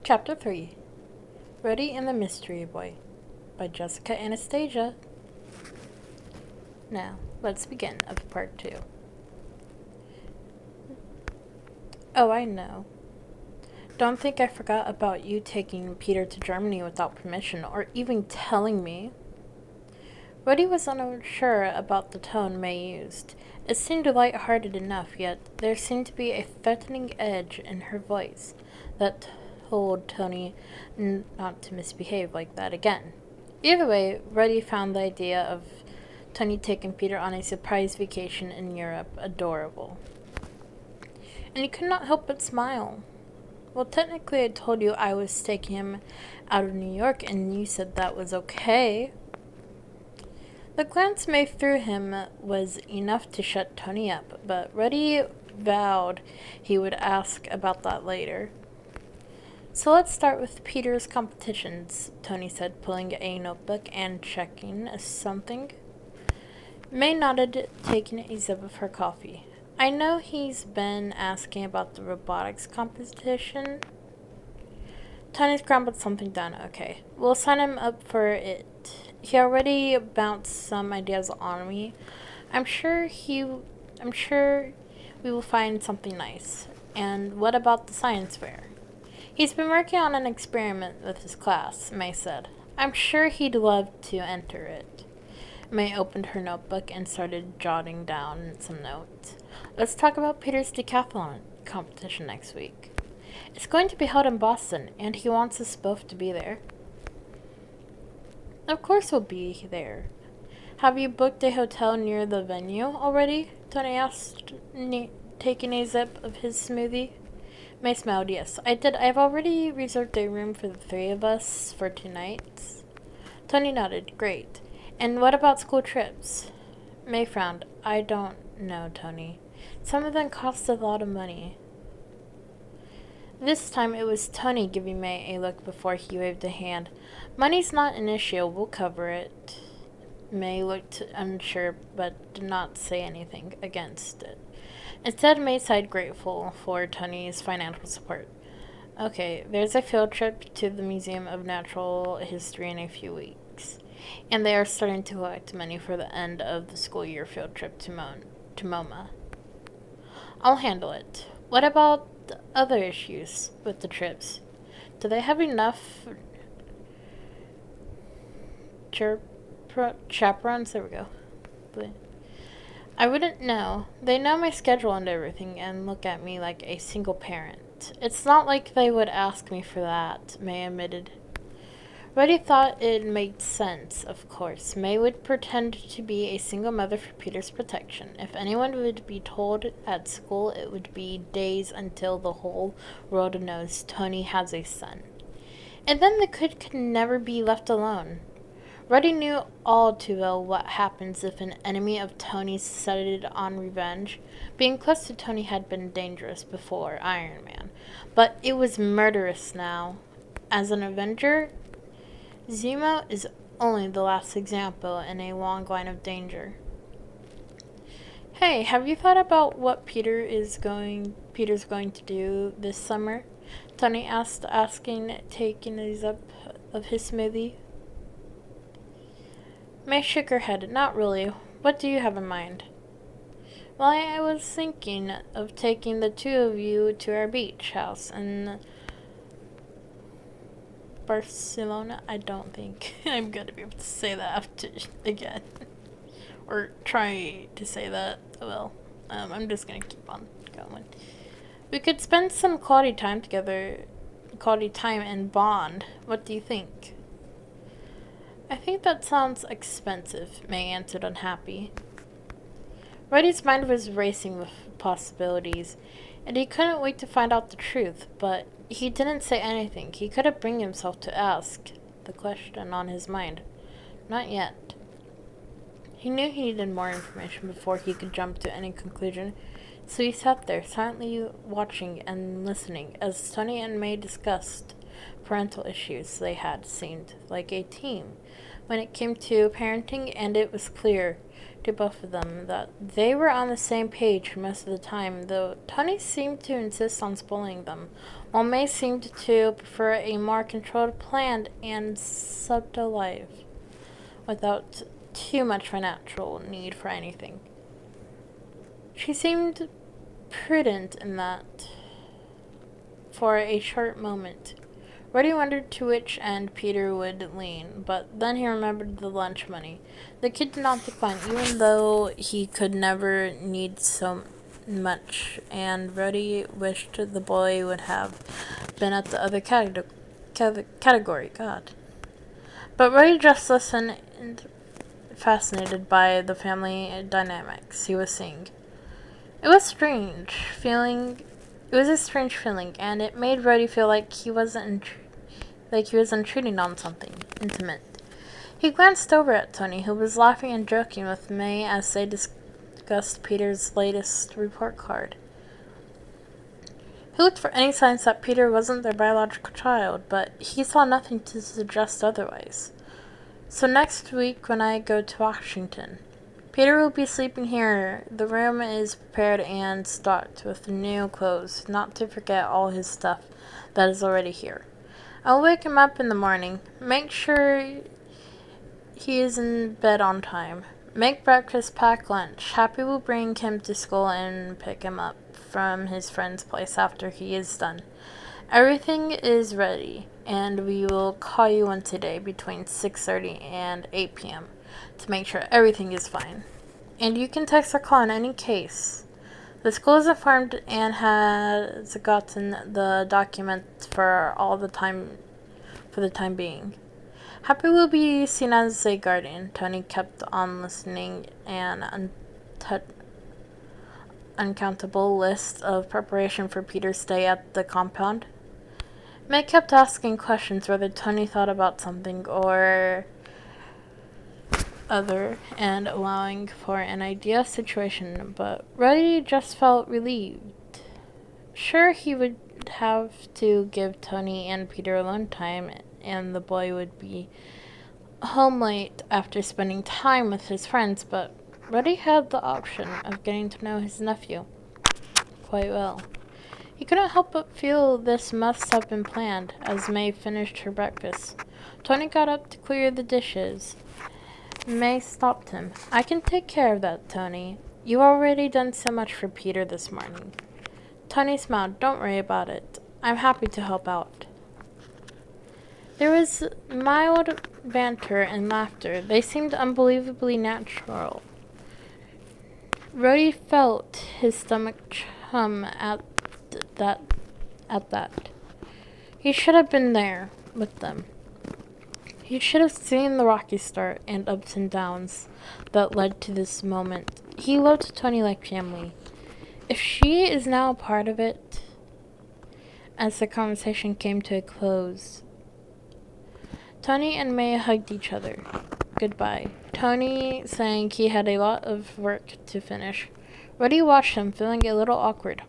Chapter 3 Rody and the Mystery Boy by Jessica Anastasia. Now, let's begin of part 2. Oh, I know. Don't think I forgot about you taking Peter to Germany without permission or even telling me. Rody was unsure about the tone May used. It seemed light-hearted enough, yet there seemed to be a threatening edge in her voice that told Tony not to misbehave like that again. Either way, Rody found the idea of Tony taking Peter on a surprise vacation in Europe adorable. And he could not help but smile. Well, technically I told you I was taking him out of New York and you said that was okay. The glance May threw him was enough to shut Tony up, but Rody vowed he would ask about that later. So let's start with Peter's competitions, Tony said, pulling a notebook and checking something. May nodded, taking a sip of her coffee. I know he's been asking about the robotics competition. Tony scrambled something down. Okay, we'll sign him up for it. He already bounced some ideas on me. I'm sure we will find something nice. And what about the science fair? He's been working on an experiment with his class, May said. I'm sure he'd love to enter it. May opened her notebook and started jotting down some notes. Let's talk about Peter's decathlon competition next week. It's going to be held in Boston, and he wants us both to be there. Of course we'll be there. Have you booked a hotel near the venue already? Tony asked, taking a sip of his smoothie. May smiled. Yes, I did. I've already reserved a room for the three of us for 2 nights. Tony nodded. Great. And what about school trips? May frowned. I don't know, Tony. Some of them cost a lot of money. This time it was Tony giving May a look before he waved a hand. Money's not an issue. We'll cover it. May looked unsure but did not say anything against it. Instead, May sighed, grateful for Tony's financial support. Okay, there's a field trip to the Museum of Natural History in a few weeks. And they are starting to collect money for the end of the school year field trip to MoMA. I'll handle it. What about the other issues with the trips? Do they have enough chaperones? There we go. I wouldn't know. They know my schedule and everything and look at me like a single parent. It's not like they would ask me for that, May admitted. Rody thought it made sense, of course. May would pretend to be a single mother for Peter's protection. If anyone would be told at school, it would be days until the whole world knows Tony has a son. And then the kid could never be left alone. Rody knew all too well what happens if an enemy of Tony's decided on revenge. Being close to Tony had been dangerous before Iron Man, but it was murderous now. As an Avenger, Zemo is only the last example in a long line of danger. Hey, have you thought about what Peter's going to do this summer? Tony asked, taking a sip of his smoothie. May shook her head. Not really. What do you have in mind? Well, I was thinking of taking the two of you to our beach house in Barcelona. I don't think I'm going to be able to say that again. Or try to say that. Well, I'm just going to keep on going. We could spend some quality time together. Quality time and bond. What do you think? I think that sounds expensive, May answered, unhappy. Rody's mind was racing with possibilities, and he couldn't wait to find out the truth, but he didn't say anything. He couldn't bring himself to ask the question on his mind. Not yet. He knew he needed more information before he could jump to any conclusion, so he sat there, silently watching and listening, as Tony and May discussed parental issues they had. Seemed like a team when it came to parenting, and it was clear to both of them that they were on the same page most of the time, though Tony seemed to insist on spoiling them, while May seemed to prefer a more controlled, planned, and subtle life, without too much financial need for anything. She seemed prudent in that. For a short moment, Rody wondered to which end Peter would lean, but then he remembered the lunch money. The kid did not decline, even though he could never need so much, and Rody wished the boy would have been at the other category. God. But Rody just listened, fascinated by the family dynamics he was seeing. It was a strange feeling, and it made Rody feel like he was intruding on something intimate. He glanced over at Tony, who was laughing and joking with May as they discussed Peter's latest report card. He looked for any signs that Peter wasn't their biological child, but he saw nothing to suggest otherwise. So next week when I go to Washington, Peter will be sleeping here. The room is prepared and stocked with new clothes, not to forget all his stuff that is already here. I'll wake him up in the morning, make sure he is in bed on time, make breakfast, pack lunch. Happy will bring him to school and pick him up from his friend's place after he is done. Everything is ready, and we will call you once a day between 6:30 and 8 p.m. to make sure everything is fine. And you can text or call in any case. The school is informed and has gotten the document for the time being. Happy will be seen as a guardian. Tony kept on listening an uncountable list of preparation for Peter's stay at the compound. May kept asking questions whether Tony thought about something or other and allowing for an ideal situation, but Rody just felt relieved. Sure, he would have to give Tony and Peter alone time, and the boy would be home late after spending time with his friends, but Rody had the option of getting to know his nephew quite well. He couldn't help but feel this must have been planned. As May finished her breakfast, Tony got up to clear the dishes. May stopped him. I can take care of that, Tony. You already done so much for Peter this morning. Tony smiled. Don't worry about it. I'm happy to help out. There was mild banter and laughter. They seemed unbelievably natural. Rody felt his stomach hum at that. He should have been there with them. He should have seen the rocky start and ups and downs that led to this moment. He loved Tony like family. If she is now a part of it, as the conversation came to a close, Tony and May hugged each other. Goodbye. Tony saying he had a lot of work to finish. Rody watched him, feeling a little awkward.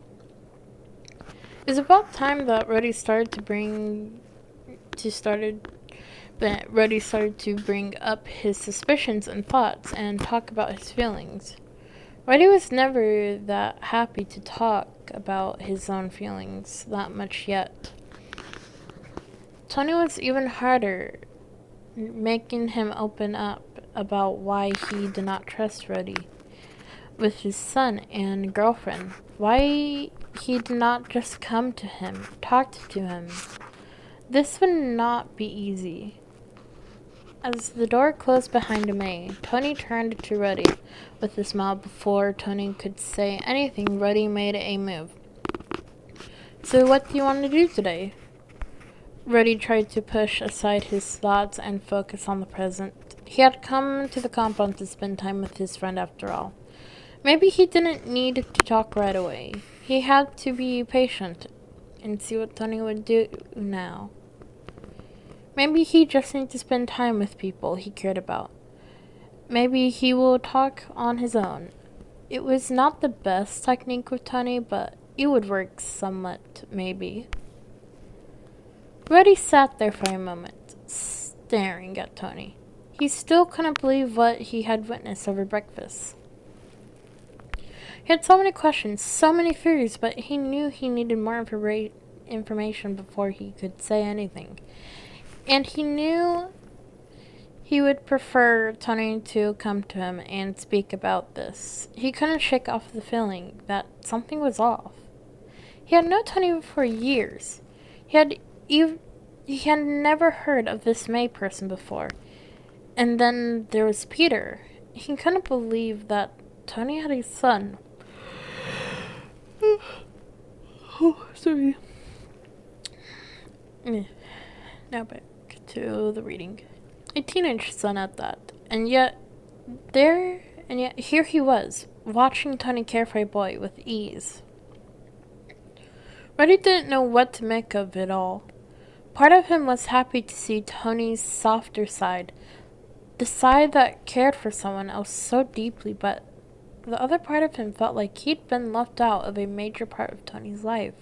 It was about time that Rody started to bring up his suspicions and thoughts and talk about his feelings. Rody was never that happy to talk about his own feelings that much yet. Tony was even harder, making him open up about why he did not trust Rody with his son and girlfriend. Why he did not just come to him, talk to him. This would not be easy. As the door closed behind May, Tony turned to Rody with a smile. Before Tony could say anything, Rody made a move. So what do you want to do today? Rody tried to push aside his thoughts and focus on the present. He had come to the compound to spend time with his friend after all. Maybe he didn't need to talk right away. He had to be patient and see what Tony would do now. Maybe he just needed to spend time with people he cared about. Maybe he will talk on his own. It was not the best technique with Tony, but it would work somewhat, maybe. Rody sat there for a moment, staring at Tony. He still couldn't believe what he had witnessed over breakfast. He had so many questions, so many theories, but he knew he needed more information before he could say anything. And he knew he would prefer Tony to come to him and speak about this. He couldn't shake off the feeling that something was off. He had known Tony for years. He had never heard of this May person before. And then there was Peter. He couldn't believe that Tony had a son. Oh, sorry. Now back to the reading. A teenage son at that. And yet here he was, watching Tony care for a boy with ease. Rody didn't know what to make of it all. Part of him was happy to see Tony's softer side, the side that cared for someone else so deeply, but the other part of him felt like he'd been left out of a major part of Tony's life.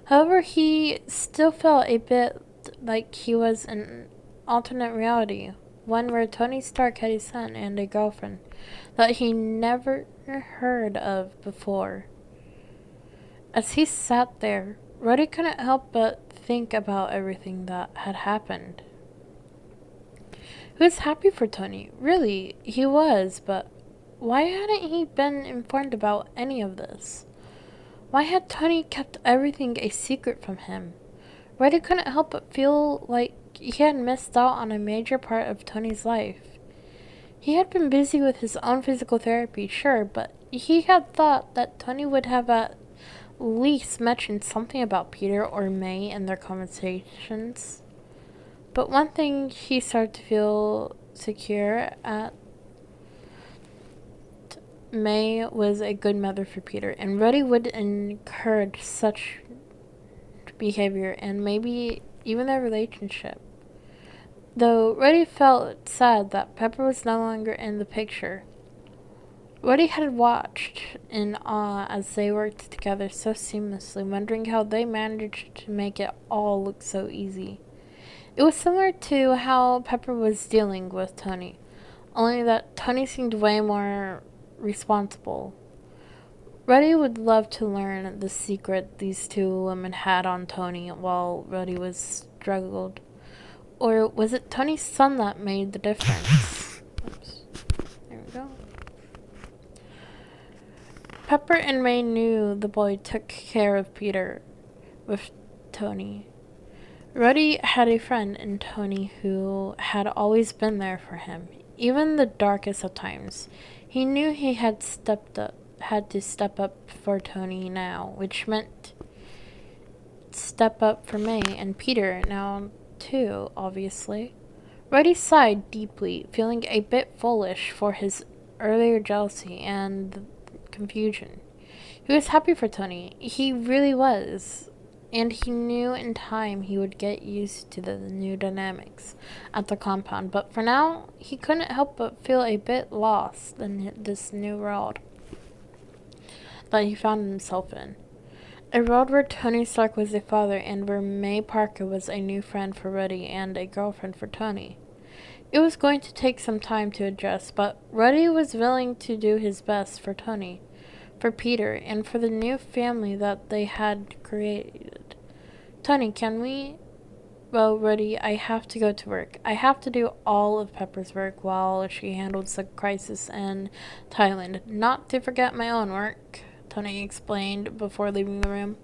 However, he still felt a bit like he was in an alternate reality, one where Tony Stark had a son and a girlfriend that he never heard of before. As he sat there, Rody couldn't help but think about everything that had happened. He was happy for Tony. Really, he was, but why hadn't he been informed about any of this? Why had Tony kept everything a secret from him? Rody couldn't help but feel like he had missed out on a major part of Tony's life. He had been busy with his own physical therapy, sure, but he had thought that Tony would have at least mentioned something about Peter or May in their conversations. But one thing he started to feel secure at, May was a good mother for Peter, and Rody would encourage such behavior and maybe even their relationship. Though Rody felt sad that Pepper was no longer in the picture. Rody had watched in awe as they worked together so seamlessly, wondering how they managed to make it all look so easy. It was similar to how Pepper was dealing with Tony, only that Tony seemed way more responsible. Rody would love to learn the secret these two women had on Tony while Rody was struggled. Or was it Tony's son that made the difference? Oops. There we go. Pepper and May knew the boy took care of Peter with Tony. Rody had a friend in Tony who had always been there for him, even the darkest of times. He knew he had to step up for Tony now, which meant step up for May and Peter now too, obviously. Rody sighed deeply, feeling a bit foolish for his earlier jealousy and confusion. He was happy for Tony. He really was. And he knew in time he would get used to the new dynamics at the compound. But for now, he couldn't help but feel a bit lost in this new world that he found himself in. A world where Tony Stark was a father and where May Parker was a new friend for Rody and a girlfriend for Tony. It was going to take some time to adjust, but Rody was willing to do his best for Tony, for Peter, and for the new family that they had created. Tony, can we? Well, Rody, I have to go to work. I have to do all of Pepper's work while she handles the crisis in Thailand. Not to forget my own work, Tony explained before leaving the room.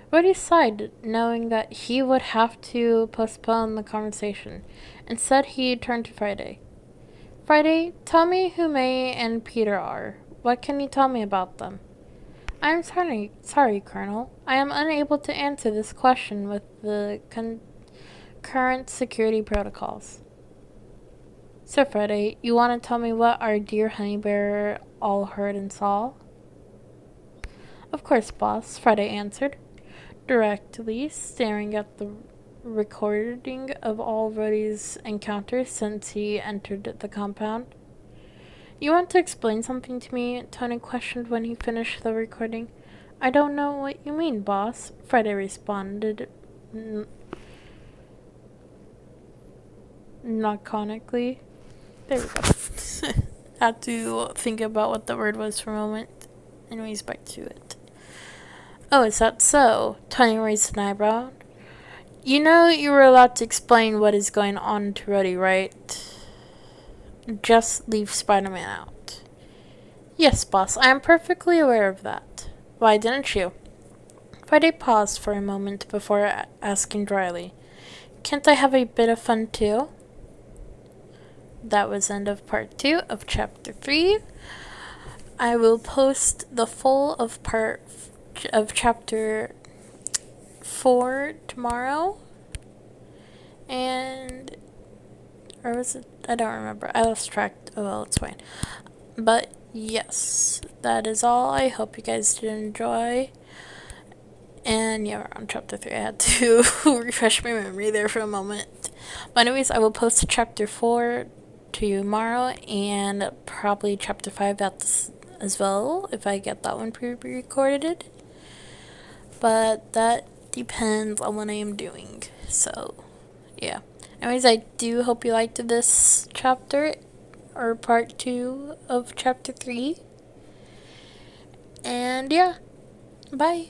Rody sighed, knowing that he would have to postpone the conversation. Instead, he turned to Friday. Friday, tell me who May and Peter are. What can you tell me about them? I'm sorry, Colonel. I am unable to answer this question with the current security protocols. So, Friday, you want to tell me what our dear honey bear all heard and saw? Of course, boss, Friday answered, directly staring at the recording of all Rody's encounters since he entered the compound. You want to explain something to me? Tony questioned when he finished the recording. I don't know what you mean, boss, Friday responded laconically. There we go. Had to think about what the word was for a moment. Anyways, back to it. Oh, is that so? Tony raised an eyebrow. You know you were allowed to explain what is going on to Rody, right? Just leave Spider-Man out. Yes, boss, I am perfectly aware of that. Why didn't you? Friday paused for a moment before asking dryly. Can't I have a bit of fun too? That was end of part 2 of chapter 3. I will post the full of chapter 4 tomorrow. And, or was it? I don't remember. I lost track. Oh well, it's fine. But yes, that is all. I hope you guys did enjoy. And yeah, we're on chapter 3. I had to refresh my memory there for a moment. But anyways, I will post chapter 4 tomorrow and probably chapter 5 as well if I get that one pre-recorded. But that depends on what I am doing. So yeah. Anyways, I do hope you liked this chapter or part 2 of chapter 3. And yeah, bye.